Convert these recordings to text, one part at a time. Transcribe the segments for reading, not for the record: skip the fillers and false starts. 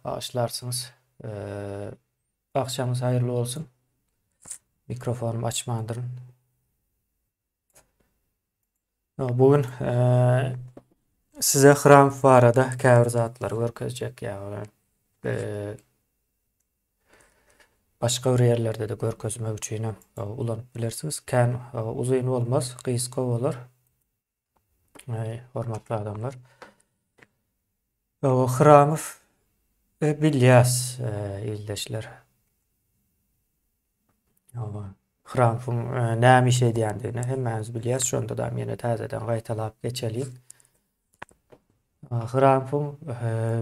Bağışlarsınız. Akşamınız hayırlı olsun. Mikrofonumu açmandırın. Bugün size Hram Farada käbir zatlar görkezjek ýa başga bir ýerlerde de görkezmek üçin ulanyp bilersiz. Kän uzyn bolmaz, gysga bolar. Hormatly adamlar. Hramov bilýäs ildeşler. Hramowun näme iş edýändigini hemmäňiz bilýäs. Şonda da ýene täzeden gaýtalap geçelim. Hramowun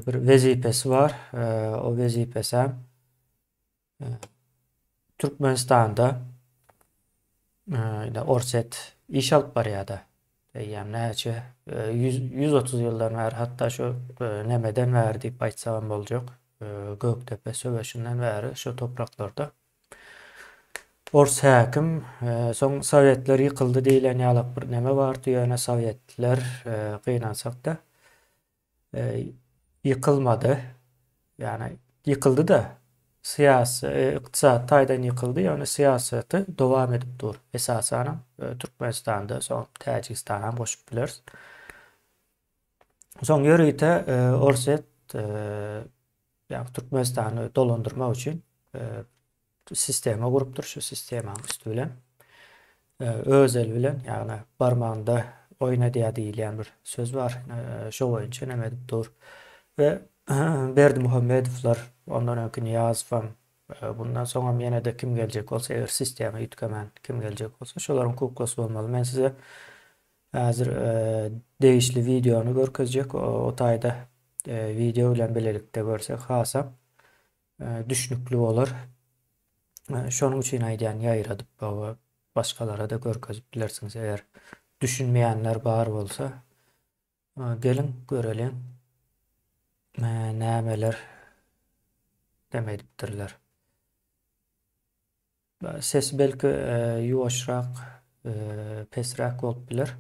bir wezipesi bar. O wezipesi hem Türkmenistanda Orset iş alyp barýarda. Diýýäm näçe 130 ýyldan bäri hatda şu nemeden bäri diýip aýtsam boljak. Göktepe söwüşinden bäri şu topraklarda. Ors häkim soň Sowetler ýykyldy diýilen ýalyk bir neme bar diýene Sowetler gynansak da ýykylmady. Ýani ýykyldy da syýasy, ykdysat taýdan ýykyldy, ýani syýasaty dowam edip dur. Esasan Türkmenistanda, soň Täjikistana hem goşup bileriz. Soň ýörüýte Orset ýa Türkmenistany dolandyrmak üçin sistema gurupdyr. Şu sistemanyň üstü bilen özel bilen ýagny barmagynda oýna diýilýän bir söz bar. Şo boýunça neme edip dur. Ve Berdimuhammedowlar, ondan öňki Niýazow, bundan soňra ýene de kim geljek bolsa, eger sistema ýütkemen kim geljek bolsa, şolaryň kuklası bolmaly. Men size häzir değişli videonu görkezjek. O taýda video bilen bilelikde görsek hasam düşnükli bolar. Şonuň üçin aýdýan ýaýradyp başgalara da görkezip bilersiňiz eger düşünmeýänler bar bolsa. Gelin görelim. Nämeler demedipdirler. Ses belki ýuwaşrak, pesrak bolup biler.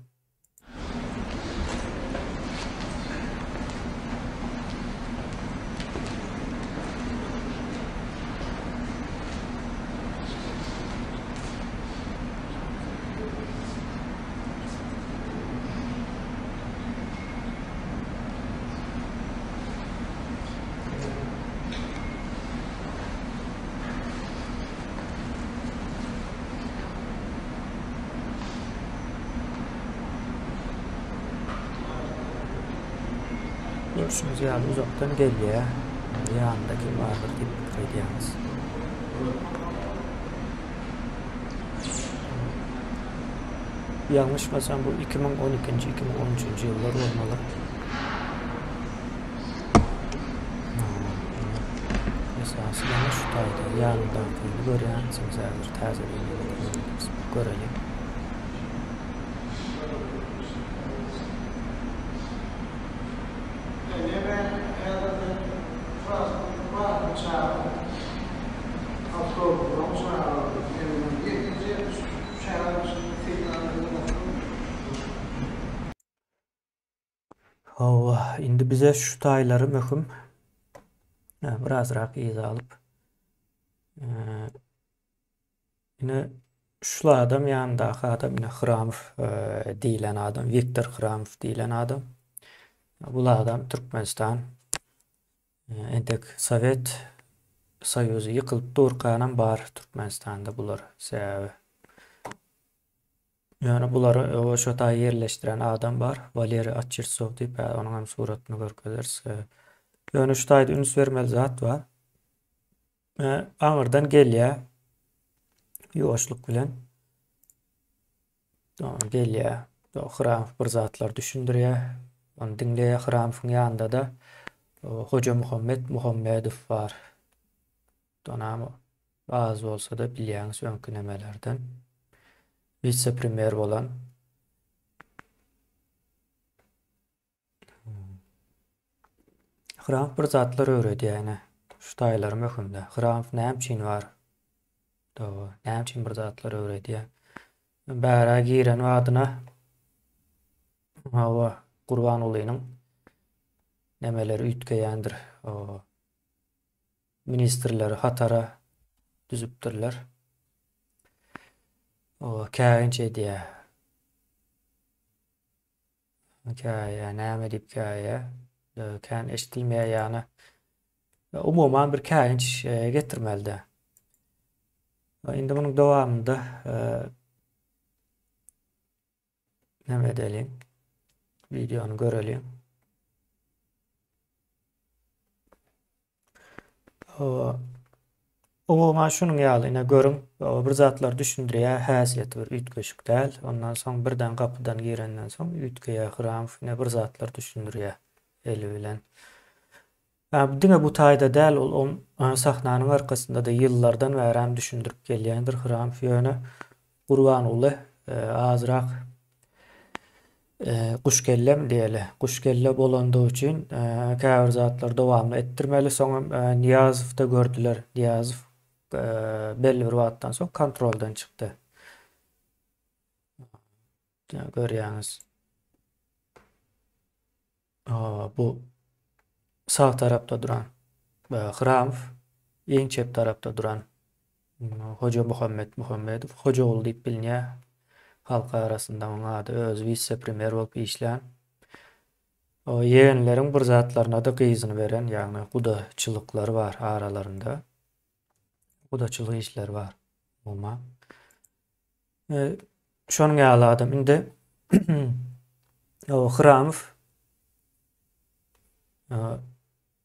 Görüşümüz ýaly uzakdan gelýär. Ýanynda kim bardyr diýip pikir edýäňiz. Ýalňyşmasam bu 2012-2013 ýyllar bolmaly. Esasy ýene şu taýda ýanynda görýänsiňiz häzir täze görelim. Indi bize şu taýlary möhüm. Birazrak iýiz alyp. Ine şu adam ýanyndaky adam ine Hramow diýilen adam, Viktor Hramow diýilen adam. Bu adam Türkmenistan entek Sowet Soýuzy ýykylyp durkanam bar Türkmenistanda bular sebäbi. Yani buları o şota yerleştiren adam var. Valeri Atçirtsov diýip onuň hem suratyny görkezeriz. Yani şu taýda üns bermeli zat var. Aňyrdan gelýär. Ýuwaşlyk bilen. Gelýär. Hramow bir zatlar düşündirýär. Onu diňleýär. Hramowyň ýanynda da Hoca Muhammedow var. Donam az bolsa da bilýäňiz öňkü nemelerden. Vice premier bolan Hramow bir zatlar öwredi ýani. Şu taýlary möhümde. Hramow näme üçin bar? Näme üçin bir zatlar öwredi? Bära giren adyna Qurban Ulynyň nemeleri ütgeýändir. ministrleri hatara düzüpdürler. O käginçe diye. Käye, näme dip käye. Kän eşitilmeýär ýany. Umuman bir käginç getirmelde. Indi bunun dowamında näme edelim? Videonu görelim. Umuman şunun ýalyna görüň, bir zatlar düşündirýär, häsiýeti bir üýtgeşik däl. Ondan soň birden kapydan girenden soň üýtgeýär, Hramov bir zatlar düşündirýär eli bilen. Diňe bu taýda däl, ol sahnanyň arkasynda da ýyllardan bäri düşündirip gelýändir. Hramov ýöne Gurbanyňly azrak kuşkellem diýeli. Kuşkelle bolandygy üçin käbir zatlar dowamly etdirmeli. Soňra Niyazowda gördüler. Niyazow belli bir wagtdan soň kontroldan çykdy. Görýäňiz. Bu sağ tarapda duran Hramov, iň çep tarapda duran Hoca Muhammedow, Hojaoğlu diýip bilinýär. Halk arasında onun adı öz vice-premier bolup işlän. O yeğenlerin bir zatlarına da gyzyny beren, ýagny gudaçylyklar bar aralarında. Gudaçylyk işler var. Umma. Şonuň ýaly adam indi o Hramov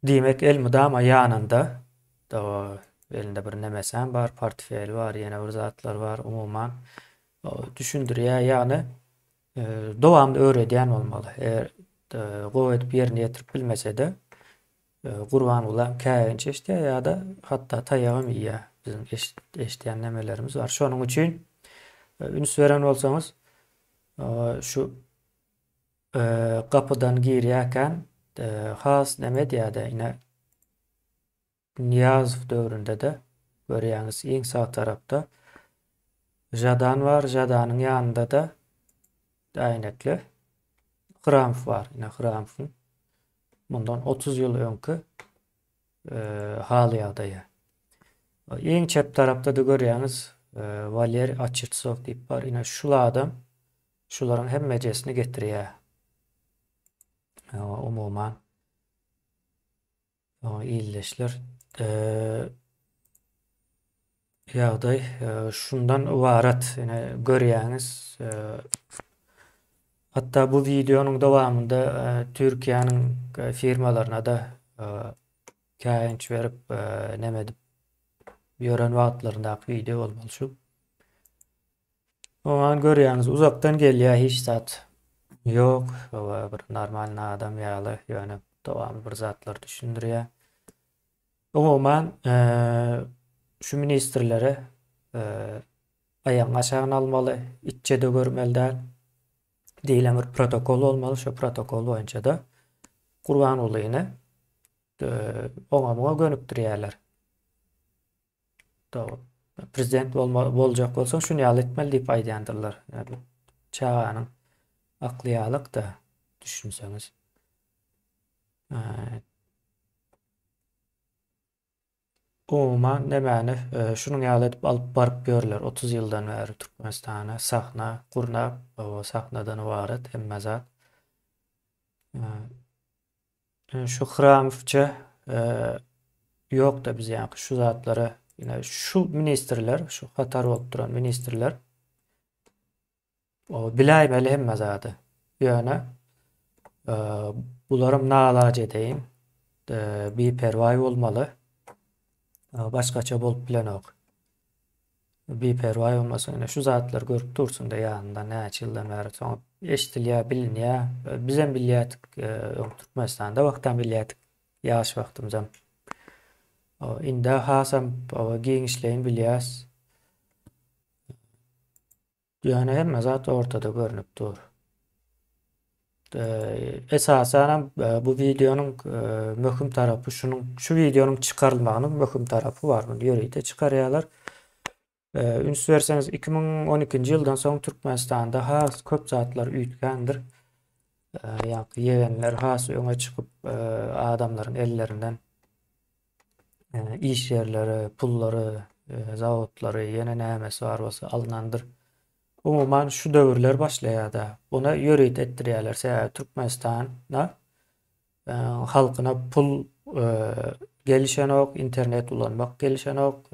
diýmek elmydama ýanynda da elinde bir nemesem bar, portfeli var, ýene bir zatlar var. Umuman düşündirýär, ýany dowamly öwredýän bolmaly. Gowy edip ýerine ýetirip bilmese-de Gurban ulan käginçe işte ýa da hatda taýagam ýa bizim eşitýän nemelerimiz var. Şonuň üçin üns beren bolsaňyz şu kapydan girýärken has neme diýär ine Niyazow döwründe de görýäňiz iň sağ tarapda Jadan var. Jadanyň ýanynda da daýnekli Hramov var. Ine Hramov'un bundan 30 ýyl öňkü haly ýagdaýy. Iň çep tarapda da görýäňiz Valeri Achirtsov diýip bar. Ine şular adam şularyň hemmejesini getirýär. Umuman ýylleşler ýagdaý şundan ibaret. Ine görýäňiz hatta bu videonun dowamında Türkiýanyň firmalaryna da käginç berip neme edip ýören wagtlaryndaky video bolmaly şu. Oňan görýäňiz uzakdan gelýär, hiç zat ýok, bir normal adam ýaly, ýöne dowamly bir zatlar düşündirýär. Umuman şu ministrlere aýaň aşagyna almaly, içe de görmeliler. Diýilen bir protokol olmaly, şu protokol boýunça da Gurban ulyny oňa gönüpdirýärler. Prezident boljak bolsa şunu ýaly etmeli diýip aýdýandyrlar. Çağanyň aklyýalyk da düşünseňiz. Umuman nemäni şunu ýaly edip alyp baryp görler. 30 ýyldan bäri Türkmenistana sahna gurnap, o sahnadan ibaret hemme zat. Şu Hramovça ýok da biz ýa-ni şu zatlara ýene şu ministrler, şu hatar bolup duran ministrler o biläýmeli hemme zady. Ýöne bularym nalaç edeyim, biperwaý bolmaly. Başgaça bolup bilenok. Biperwaý bolmasyn şu zatlar görüp dursun da ýanynda näçe ýyldan bäri soň eşitilýär, bilinýär. Bizem bilýärdik Türkmenistanda wagtdan bilýärdik. Ýaş wagtymyzam. Indi hasam giňişleýin bilýäs. Ýöne hemme zat ortada görünüp dur. Esasen bu videonun möhüm tarapy şu videonun çıkarılmagynyň möhüm tarapy bar. Bunu ýöreýde çıkarýarlar. Üns berseňiz 2012-nji ýyldan soň Türkmenistanda has köp zatlar üýtgendir. Ýa-ni ýegenler has öňe çykyp adamlaryň ellerinden iş yerleri, pulları, zavutları, yine nämesi var bolsa alınandır. Umuman şu döwürler başlaýarda. Buna ýöret etdirýärler. Türkmenistana halkyna pul gelişen ok, internet ulanmak gelişen ok,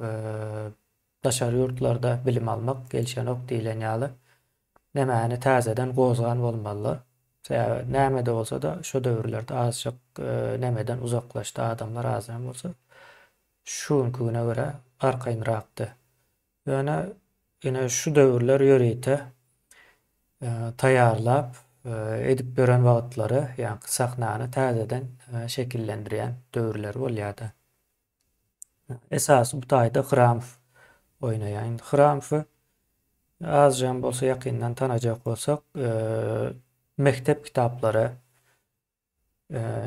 daşary ýurtlarda bilim almak gelişen ok diýilen ýaly. Nämäni täzeden gozgan bolmaly. Näme de bolsa da şu döwürlerde azjak nämeden uzaklaşdy adamlar azam bolsa şunkuna göre arkaýynrakdy. Ýöne ine şu döwürler ýöreýte taýýarlap edip beren wagtlary, ýani sahnany täzeden şekillendirýän döwürler bolýardy. Esasy bu taýda Hramf oýnaýan. Hramfy azjam bolsa ýakyndan tanajak bolsak, mektep kitaplary,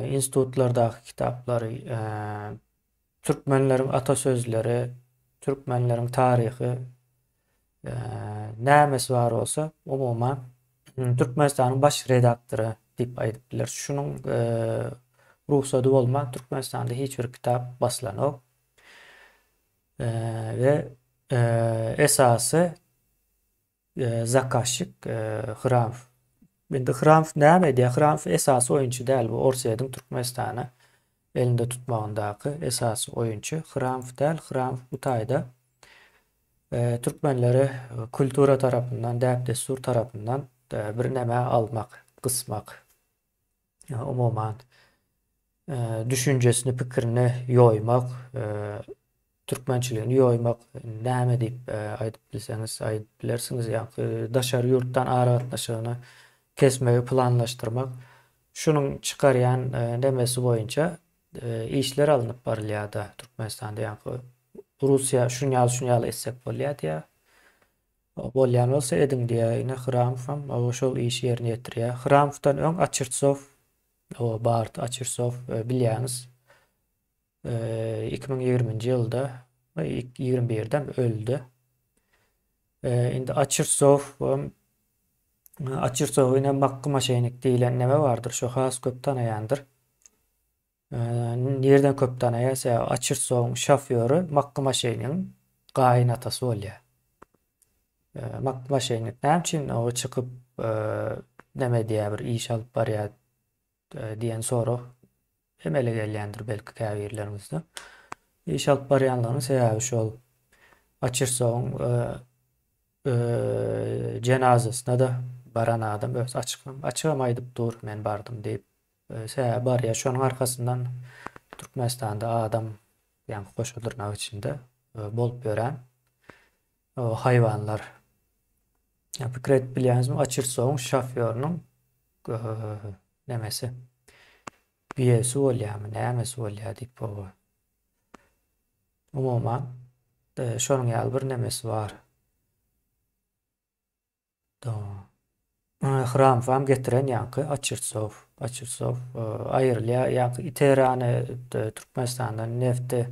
institutlardaky kitaplary, türkmenleriň atasözleri, türkmenleriň taryhy, nämesi bar bolsa umuman Türkmenistanyň baş redaktory diýip aýdypdylar. Şunuň ruhsady bolma Türkmenistanda hiç bir kitap baslanok we esasy zakaşyk Hramf. Indi Hramf näme diýär? Hramf esasy oýunçy däl, bu Orseýadyň Türkmenistany elinde tutmagyndaky esasy oýunçy Hramf däl. Hramf bu taýda türkmenleri kultura tarapyndan, däp destur tarapyndan bir näme almak, gysmak. Umuman düşünjesini, pikirini ýoýmak, türkmençiligini ýoýmak, näme diýip aýdyp bilseňiz aýdyp bilersiňiz. Ýa-ni daşary ýurtdan aragatnaşygyny kesmegi planlaşdyrmak. Şunuň çykarýan nämesi boýunça işler alınıp barylýardy Türkmenistanda. Ýa-ni Russiýa şunýaly etsek bolýardy ýa. Bolýan bolsa ediň diýär. Ine Hramfam şol iş ýerine ýetirýär. Hramfdan öň Açyrtsov Bart Açyrtsov bilýäňiz 2020-nji ýylda 21-den öldü. Indi Açyrtsov ine Makkyma şeýnik diýilen näme bardyr? Şo has köp tanaýandyr. Nerden köp tanaýar? Açyrtsowyň şoföri Makkyma şeýniň gaýnatasy bolýar. Makkyma şeýnik näçin o çykyp näme diýär bir iş alyp barýar diýen sorag emele gelýändir belki käbirlerimizde. İş alyp barýanlaryň sebäbi şol. Açyrtsowyň jenazasına da baran adam öz açyklamaýdyp dur, men bardym diýip sebäbi bar ýa şonuň arkasyndan Türkmenistanda adam ýani goşulurnak içinde bolup gören haýwanlar. Pikir edip bilýäňizmi? Açyrtsowyň şoförining nämesi biýesi bolýarmy, nämesi bolýar diýip bu. Umuman şonuň ýaly bir nämesi bar. Hramfam getiren ýanky Açyrtsov aýrylýar. Ýanky Iterany Türkmenistandan nefti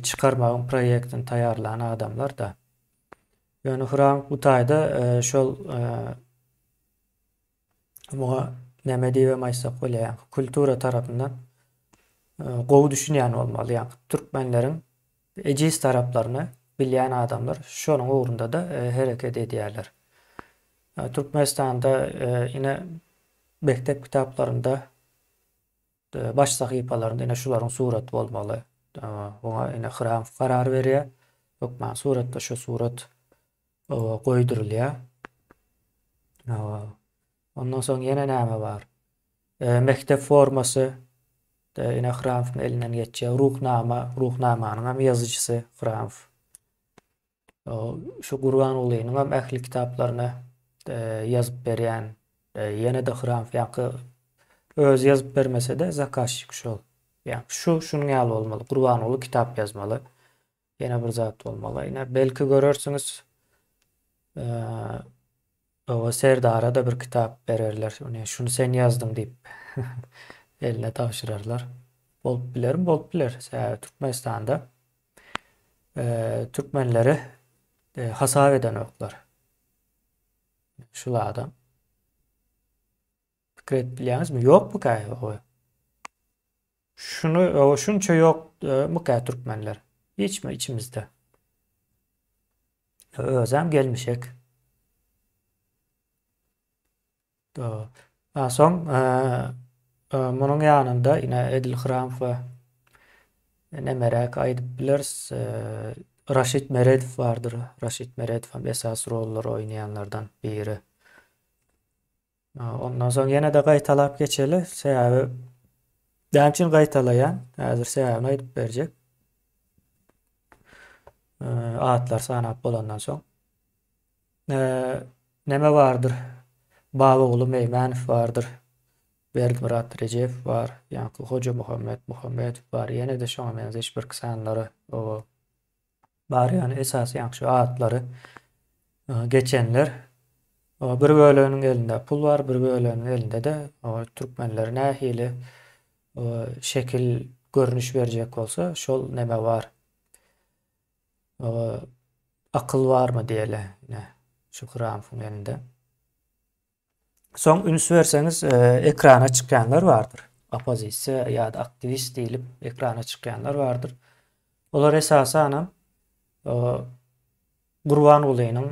çıkarmağın proyektini taýarlanan adamlar da. Ýöne Hramf bu taýda şol muga näme diýip aýtsak bolýar, kultura tarapyndan gowy düşünýän bolmaly. Ýani türkmenleriň ejiz taraplaryny bilýän adamlar şonuň ugrunda da hereket edýärler. Türkmenistanda ine mektep kitaplarında baş sahypalarynda ine şularyň suraty bolmaly. Oňa ine Hramf karar berýär. Ýok, men suratda şu surat goýdurulýar. Ondan soň ýene näme bar? Mektep formasy ine Hramfyň elinden geçýär. Ruhnamanyň hem ýazyjysy Hramf. Şu Gurban Ulynyň hem ähli kitaplaryny ýazyp berýän ýene de Hramf ýa-ni öz ýazyp bermese de zakaşyk şol. Ýa şunuň ýaly bolmaly. Gurban Uly kitap ýazmaly. Ýene bir zat bolmaly. Ýene belki görersiňiz o Serdara da bir kitap bererler. Şunu sen ýazdyň diýip eline tapşyrarlar. Bolup biler. Türkmenistanda Türkmenleri hasap eden oklar. Şula adam. Fikret bilýäňizmi? Ýok bu gaýy. Şunça yok muka Türkmenler. Hiç mi içimizde? Özem gelmişek. Soň munun ýanynda ine Edil Hıramov we nemerek aýdyp bilers, Raşit Meredow bardyr. Raşit Meredow esas rollary oýnaýanlardan biri. Ondan soň ýene de gaýtalap geçeli. Sebäbi dämçin gaýtalaýan. Häzir sebäbini aýdyp berjek. Atlar sanap bolandan soň. Neme bardyr? Babagulu Meýmanow bardyr. Berdimurat Rejev var. Ýa-ni Hoca Muhammed var. Ýene de şoňa benzer hiç bir kısanlary o bar. Ýani esas ýa-ni şu atlary geçenler. Bir bölüniň elinde pul var, bir bölüniň elinde de türkmenler nähili şekil görnüş berjek bolsa şol neme var. Akyl barmy diýeli şu Hıramowyň elinde. Soň üns berseňiz ekrana çykýanlar bardyr. Opozisiýa ýa-da aktivist diýilip ekrana çykýanlar bardyr. Olar esasan Gurban Ulynyň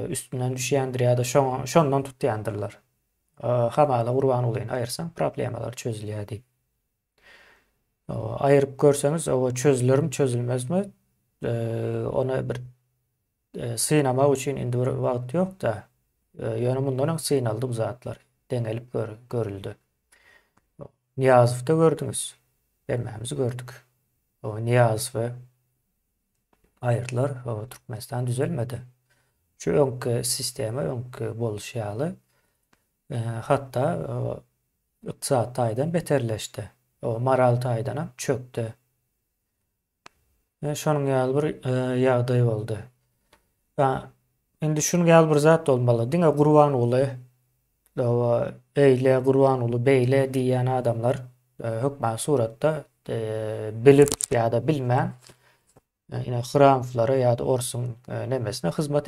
üstünden düşýändir ýa-da şondan tutýandyrlar. Hamala Gurban Ulyny aýyrsaň problemalar çözülýär. Aýryp görseňiz o çözülermi çözülmezmi? Ona bir synamak üçin indi bir wagt ýok da. Ýöne mundan synaldy bu zatlar. Deňelip görüldi. Niyazowda gördüňiz. Hemmemiz gördük. Niyazow aýyrdylar. Türkmenistan düzelmedi. Şu öňkü sisteme, öňkü boluşýaly. Hatda ykdysat taýdan beterleşdi. Moral taýdan hem çökdi. Şonuň ýaly bir ýagdaý boldy. Indi şunu gal bir zat bolmaly. Diňe Gurban Uly, eýle Gurban Uly beýle diýen adamlar hökmän suratda bilip ýa-da bilmän ine Hıramowlara ýa-da Orsun nemesine hyzmat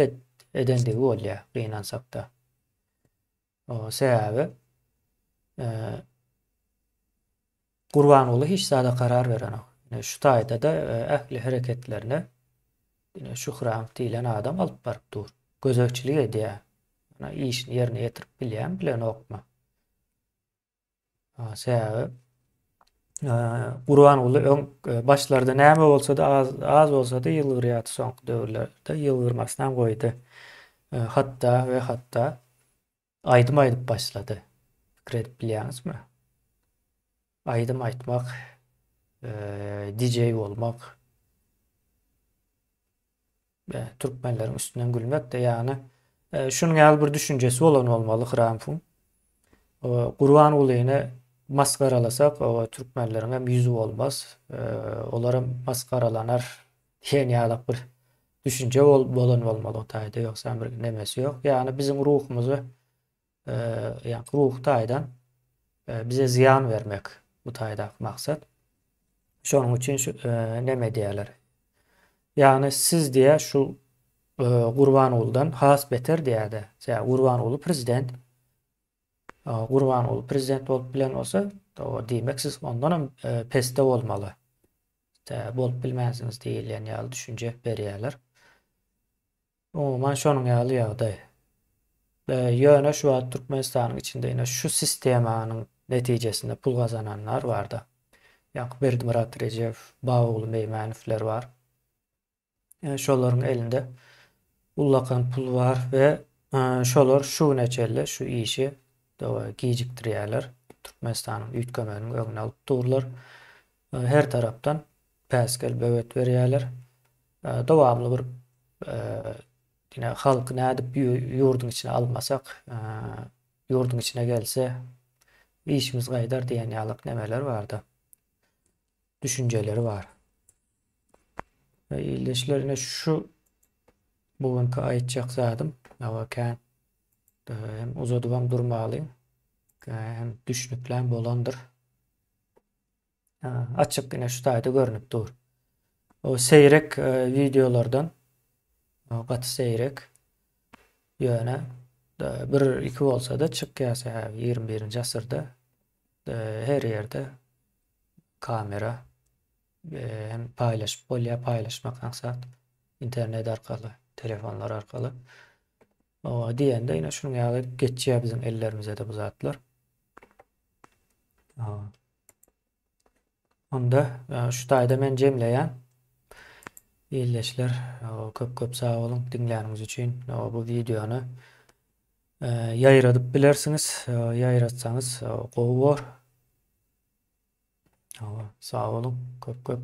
edendigi bolýar gynansak-da. Sebäbi Gurban Uly hiç zada karar beren. Şu taýda da ähli hereketlerine şu Hıramow diýilen adam alyp baryp dur. Gözekçilik edýär. İşini yerine ýetirip bilýän bilen okma. Sebäbi Gurban Uly başlarda näme bolsa-da az bolsa-da ýylgyrýardy soňky döwürlerde ýylgyrmasyndan goýdy. Hatda aýdym aýdyp başlady. Pikir edip bilýäňizmi? Aýdym aýtmak, DJ bolmak, Türkmenlerin üstünden gülmek de yani şunun ýaly bir düşünjesi bolan bolmaly Hıramowyň. Gurban Ulyny maskaralasak o Türkmenlerin hem ýüzi bolmaz. Olara maskaralanar diýen ýaly bir düşünje bolan bolmaly o taýda ýoksa bir nemesi ýok. Yani bizim ruhumuzu yani ruh taýdan bize ziyan vermek bu taýda maksat. Şonuň üçin neme diýerler? Yani siz diye şu Gurban Uly'dan has beter diýärdi. Gurban Uly prezident. Gurban Uly prezident bolup bilen olsa, o diýmek siz ondan hem peste bolmaly. Bolup bilmäsiňiz diýilýän ýaly düşünje berýärler. Man şonuň ýaly ýagdaý. Ýöne şu wagt Türkmenistanyň içinde ine şu sistemanyň netijesinde pul gazananlar barda. Ýa-ni Berdimurat Rejev, Babagulu Meýmanowler var. Şolaryň elinde ullakan pul var ve şolar şu neçelle şu işi giyjikdirýärler. Türkmenistanyň üýtgemeniň öňüne alyp durlar. Her tarapdan päskel böwet berýärler. Dowamly bir ine halky nädip ýurduň içine almasak, ýurduň içine gelse işimiz gaýdar diýen ýalyk nemeler barda. Düşünjeleri var. İldeşlerine şu bugünkü aýtjak zadym hem uzadyp durmalıyım hem düşnüklen bolandır. Açık yine şu taýda görünüp dur. O seyrek videolardan gaty seyrek ýöne bir iki bolsa da çykýar 21-nji asyrda her ýerde kamera hem paylaşmak maksat internet arkalı, telefonlar arkalı. O diýende ýene şunuň ýaly geçýär bizim ellerimize de bu zatlar. Onda şu taýda men jemleýän. İyileşler. Köp sağ olun dinläniniz üçin. Bu videonu ýaýradyp bilersiňiz. Ýaýratsaňyz gowy bor. Sağ olun. Köp.